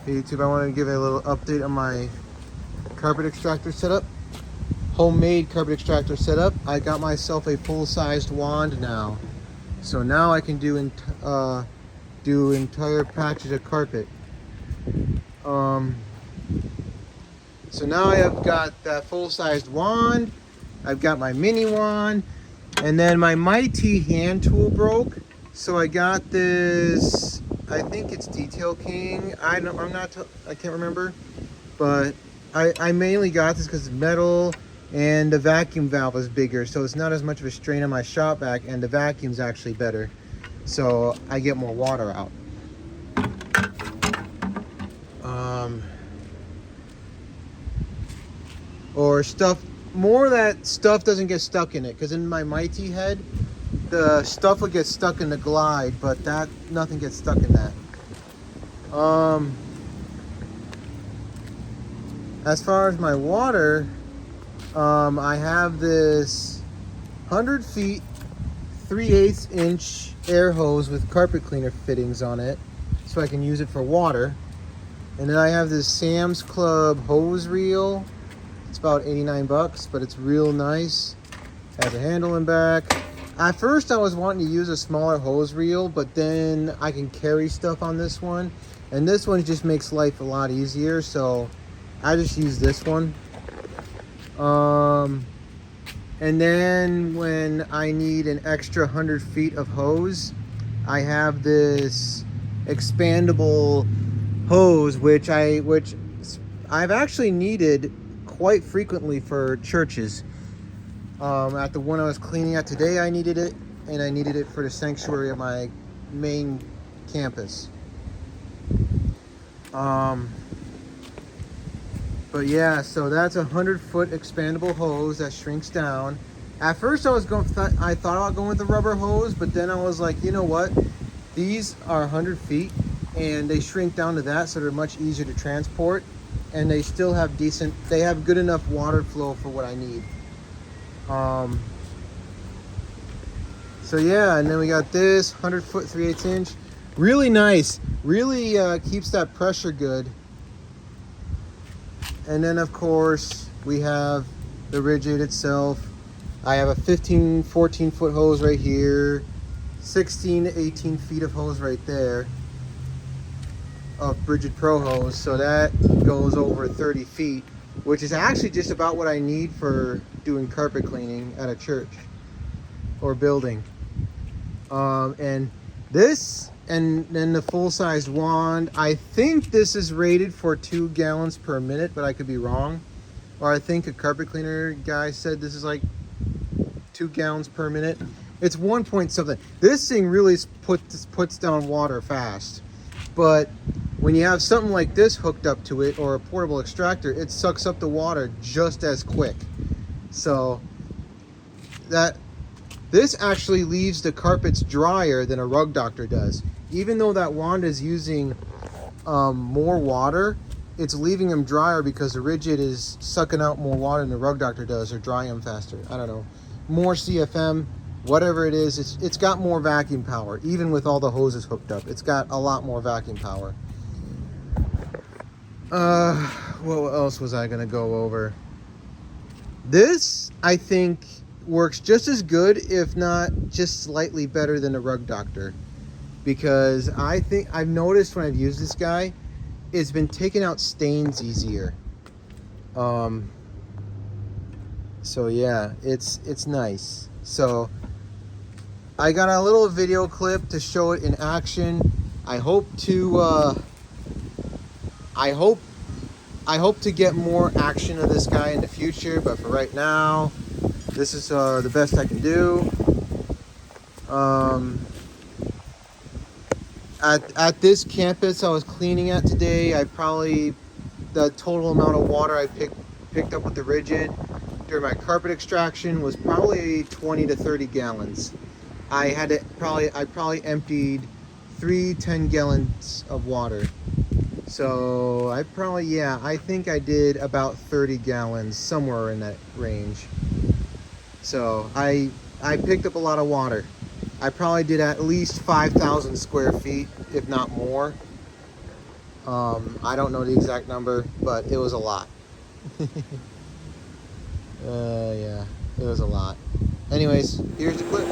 Hey YouTube, I wanted to give a little update on my carpet extractor setup. Homemade carpet extractor setup. I got myself a full-sized wand now. So now I can do entire patches of carpet. So now I have got that full-sized wand. I've got my mini wand. And then my Mighty hand tool broke. So I got this, I think it's Detail King. I can't remember. But I mainly got this because it's metal and the vacuum valve is bigger. So it's not as much of a strain on my shop vac, and the vacuum's actually better. So I get more water out. Or stuff, more that stuff doesn't get stuck in it. Because in my Mighty head, the stuff would get stuck in the glide, but nothing gets stuck in that. As far as my water, I have this 100 feet 3/8 inch air hose with carpet cleaner fittings on it, so I can use it for water. And then I have this Sam's Club hose reel. It's about 89 bucks, but it's real nice. Has a handle in back. At first I was wanting to use a smaller hose reel, but then I can carry stuff on this one. And this one just makes life a lot easier, so I just use this one. And then when I need an extra 100 feet of hose, I have this expandable hose, which I've actually needed quite frequently for churches. At the one I was cleaning at today, I needed it, and I needed it for the sanctuary at my main campus. But yeah, so that's a 100-foot expandable hose that shrinks down. At first I thought about going with the rubber hose, but then I was like, you know what? These are 100 feet and they shrink down to that, so they're much easier to transport, and they still have they have good enough water flow for what I need. So yeah, and then we got this 100-foot 3/8 inch. Really nice. Really keeps that pressure good. And then of course we have the rigid itself. I have a 14 foot hose right here, 16 to 18 feet of hose right there of Bridget Pro hose. So that goes over 30 feet, which is actually just about what I need for doing carpet cleaning at a church or building. And this, and then the full-size wand, I think this is rated for 2 gallons per minute, but I could be wrong. Or I think a carpet cleaner guy said this is like 2 gallons per minute. It's 1 point something. This thing really puts down water fast. But when you have something like this hooked up to it, or a portable extractor, it sucks up the water just as quick. So this actually leaves the carpets drier than a rug doctor does. Even though that wand is using more water, it's leaving them drier because the rigid is sucking out more water than the rug doctor does, or drying them faster. I don't know. More CFM, whatever it is, it's got more vacuum power. Even with all the hoses hooked up, it's got a lot more vacuum power. What else was I gonna go over? This, I think, works just as good, if not just slightly better than a rug doctor, because I think I've noticed when I've used this guy, it's been taking out stains easier. So yeah, it's nice. So I got a little video clip to show it in action. I hope to get more action of this guy in the future, but for right now, this is the best I can do. At this campus I was cleaning at today, the total amount of water I picked up with the rigid during my carpet extraction was probably 20 to 30 gallons. I probably emptied 3 10-gallons of water. So I think I did about 30 gallons, somewhere in that range. So I picked up a lot of water. I probably did at least 5,000 square feet, if not more. I don't know the exact number, but it was a lot. Yeah, it was a lot. Anyways, here's the clip.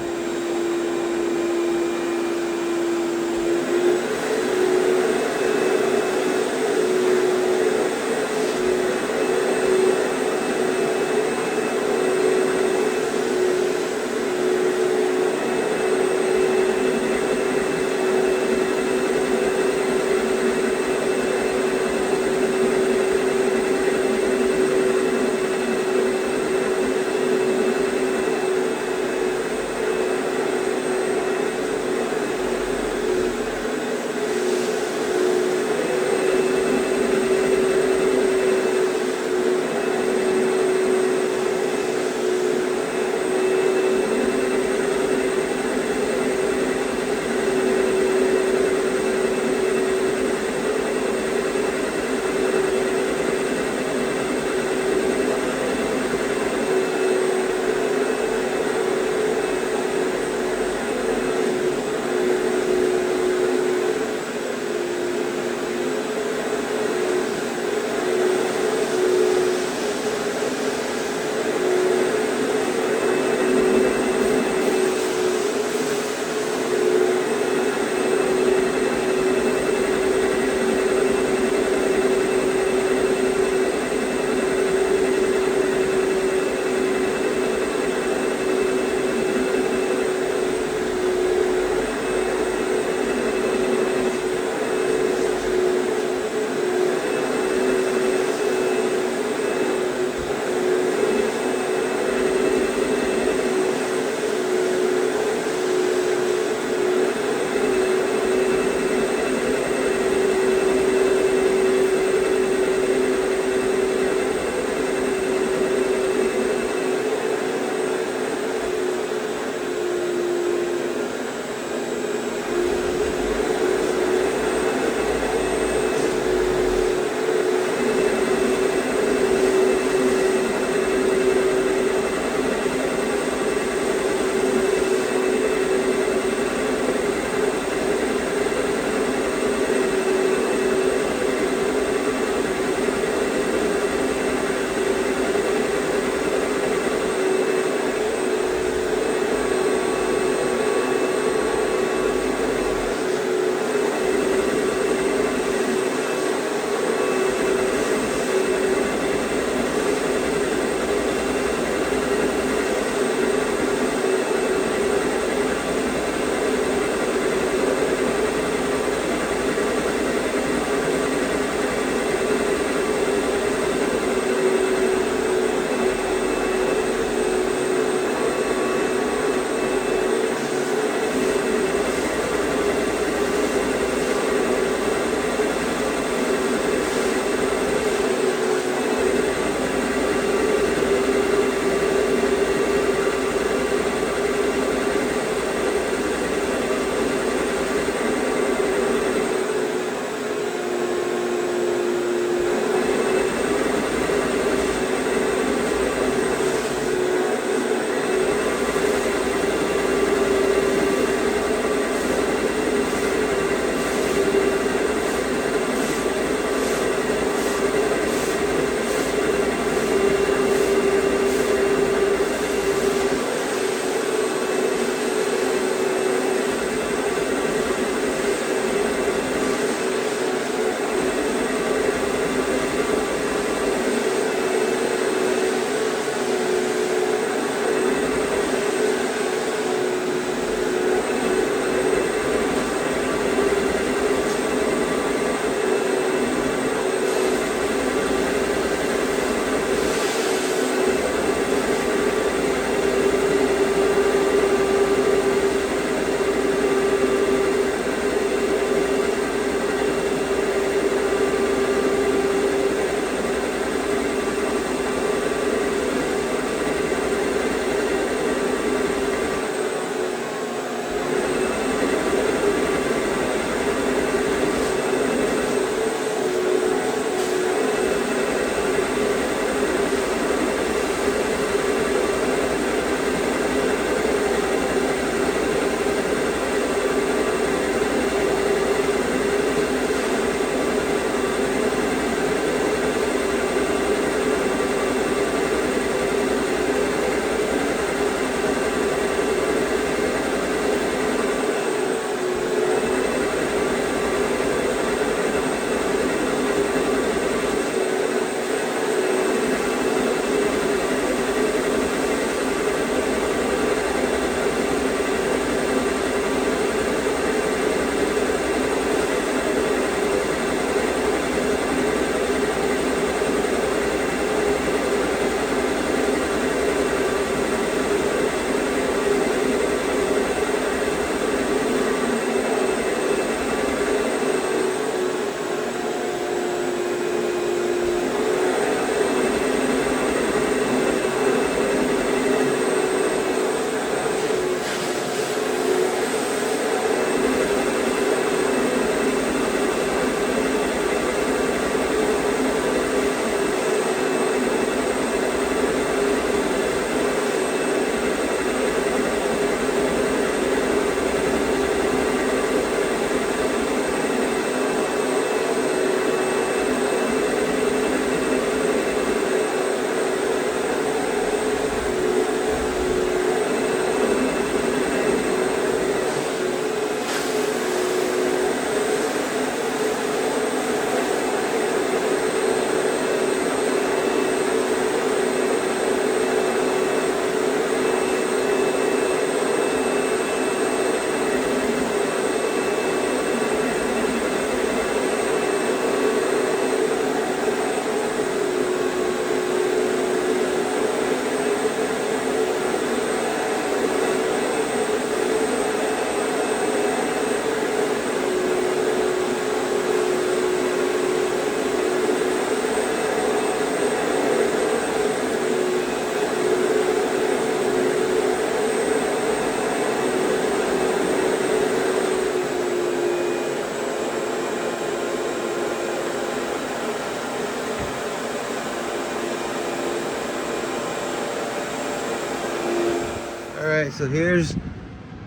so here's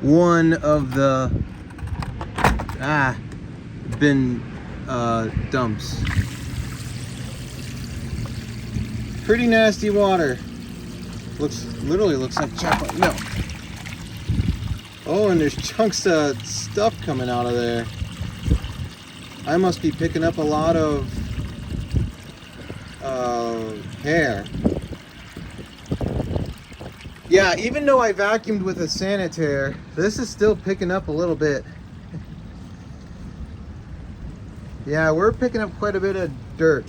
one of the bin dumps. Pretty nasty water. Literally looks like chocolate milk. Oh, and there's chunks of stuff coming out of there. I must be picking up a lot of hair. Yeah, even though I vacuumed with a sanitaire, this is still picking up a little bit. Yeah, we're picking up quite a bit of dirt.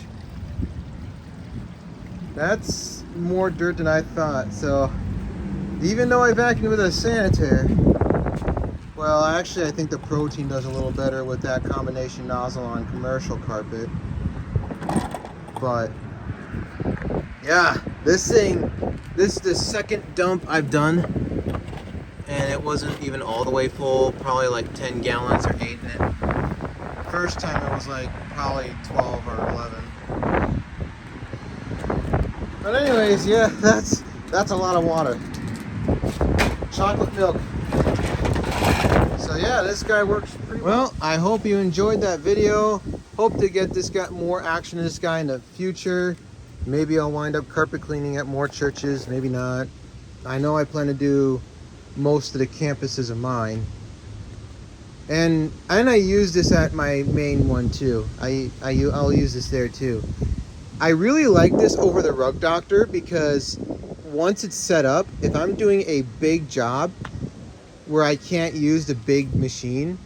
That's more dirt than I thought. So even though I vacuumed with a sanitaire, well, actually I think the protein does a little better with that combination nozzle on commercial carpet. But yeah, this is the second dump I've done, and it wasn't even all the way full, probably like 10 gallons or 8 in it. First time it was like probably 12 or 11. But anyways, yeah, that's a lot of water. Chocolate milk. So yeah, this guy works pretty well. I hope you enjoyed that video. Hope to get this guy more action in this guy in the future. Maybe I'll wind up carpet cleaning at more churches, maybe not. I know I plan to do most of the campuses of mine. And I use this at my main one too. I'll use this there too. I really like this over the Rug Doctor because once it's set up, if I'm doing a big job where I can't use the big machine,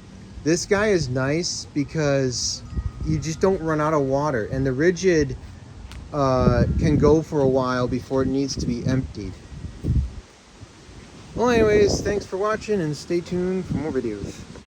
this guy is nice because you just don't run out of water, and the rigid can go for a while before it needs to be emptied. Well, anyways, thanks for watching and stay tuned for more videos.